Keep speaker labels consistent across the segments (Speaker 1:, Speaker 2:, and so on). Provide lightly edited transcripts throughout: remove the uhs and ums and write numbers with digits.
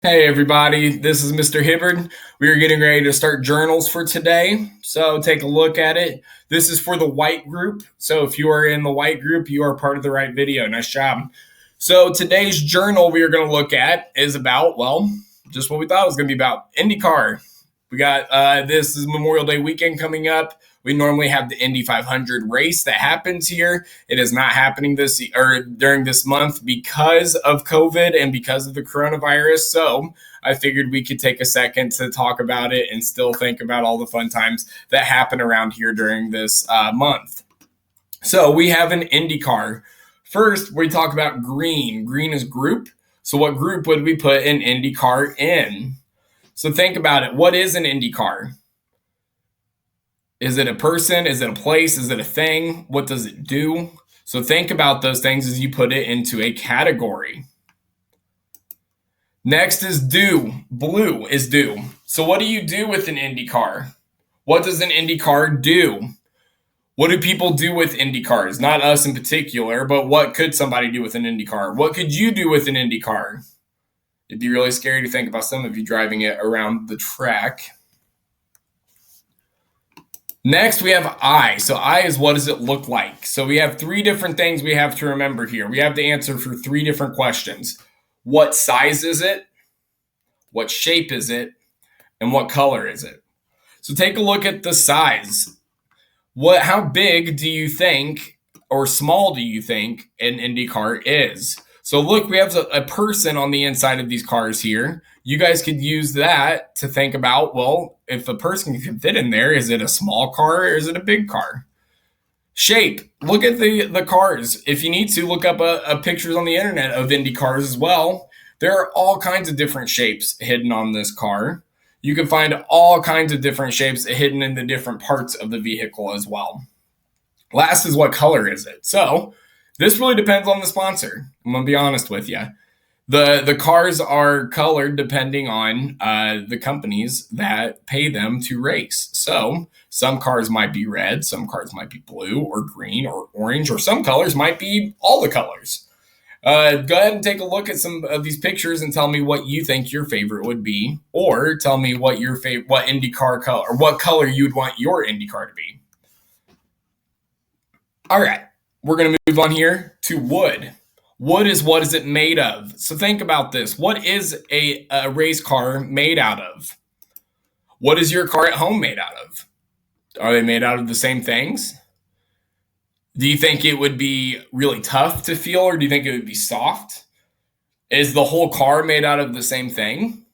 Speaker 1: Hey everybody, this is Mr. Hibbard. We are getting ready to start journals for today, so take a look at it. This is for the white group, so if you are in the white group, you are part of the right video. Nice job. So today's journal we are going to look at is about, well, just what we thought it was going to be about, IndyCar. We got this is Memorial Day weekend coming up. We normally have the Indy 500 race that happens here. It is not happening this or during this month because of COVID and because of the coronavirus. So I figured we could take a second to talk about it and still think about all the fun times that happen around here during this month. So we have an IndyCar. First, we talk about green. Green is group. So what group would we put an IndyCar in? So think about it. What is an IndyCar? Is it a person? Is it a place? Is it a thing? What does it do? So think about those things as you put it into a category. Next is do. Blue is do. So what do you do with an IndyCar? What does an IndyCar do? What do people do with IndyCars? Not us in particular, but what could somebody do with an IndyCar? What could you do with an IndyCar? It'd be really scary to think about some of you driving it around the track. Next, we have I. So I is what does it look like? So we have three different things we have to remember here. We have to answer for three different questions. What size is it? What shape is it? And what color is it? So take a look at the size. How big do you think or small do you think an IndyCar is? So look, we have a person on the inside of these cars here. You guys could use that to think about, well, if a person can fit in there, is it a small car or is it a big car? Shape. Look at the cars. If you need to, look up pictures on the internet of Indy cars as well. There are all kinds of different shapes hidden on this car. You can find all kinds of different shapes hidden in the different parts of the vehicle as well. Last is what color is it? So this really depends on the sponsor. I'm going to be honest with you. The cars are colored depending on the companies that pay them to race. So some cars might be red, some cars might be blue or green or orange, or some colors might be all the colors. Go ahead and take a look at some of these pictures and tell me what you think your favorite would be, or tell me what what IndyCar color or what color you'd want your IndyCar to be. All right, we're going to move on here to wood. Wood is what is it made of? So think about this. What is a race car made out of? What is your car at home made out of? Are they made out of the same things? Do you think it would be really tough to feel, or do you think it would be soft? Is the whole car made out of the same thing?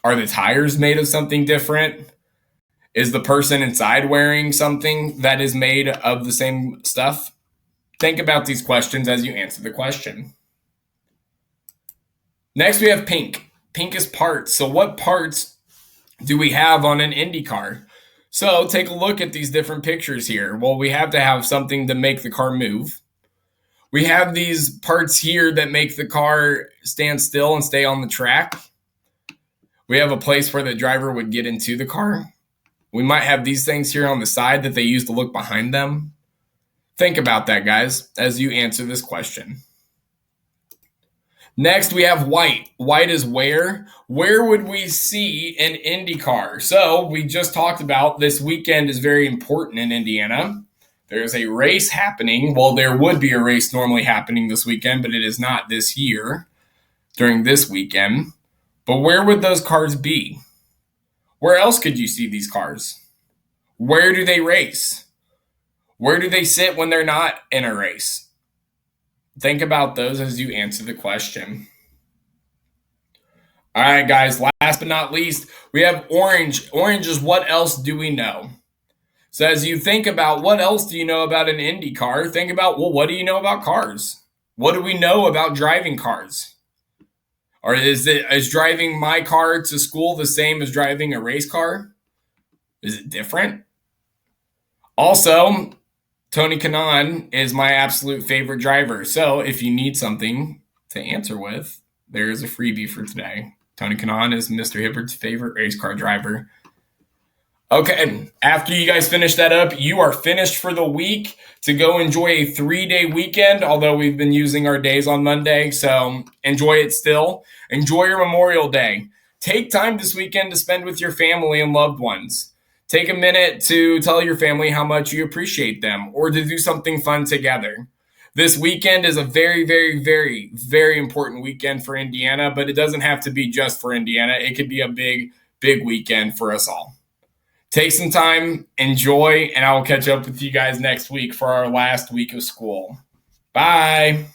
Speaker 1: Are the tires made of something different? Is the person inside wearing something that is made of the same stuff? Think about these questions as you answer the question. Next, we have pink. Pink is parts. So what parts do we have on an IndyCar? So take a look at these different pictures here. Well, we have to have something to make the car move. We have these parts here that make the car stand still and stay on the track. We have a place where the driver would get into the car. We might have these things here on the side that they use to look behind them. Think about that, guys, as you answer this question. Next, we have white. White is where? Where would we see an IndyCar? So we just talked about this weekend is very important in Indiana. There's a race happening. Well, there would be a race normally happening this weekend, but it is not this year during this weekend. But where would those cars be? Where else could you see these cars? Where do they race? Where do they sit when they're not in a race? Think about those as you answer the question. All right, guys, last but not least, we have orange. Orange is what else do we know? So as you think about what else do you know about an Indy car, think about, well, what do you know about cars? What do we know about driving cars? Or is driving my car to school the same as driving a race car? Is it different? Also, Tony Kanaan is my absolute favorite driver. So if you need something to answer with, there is a freebie for today. Tony Kanaan is Mr. Hibbard's favorite race car driver. Okay, and after you guys finish that up, you are finished for the week to go enjoy a 3 day weekend, although we've been using our days on Monday. So enjoy it still. Enjoy your Memorial Day. Take time this weekend to spend with your family and loved ones. Take a minute to tell your family how much you appreciate them or to do something fun together. This weekend is a very, very, very, very important weekend for Indiana, but it doesn't have to be just for Indiana. It could be a big, big weekend for us all. Take some time, enjoy, and I will catch up with you guys next week for our last week of school. Bye.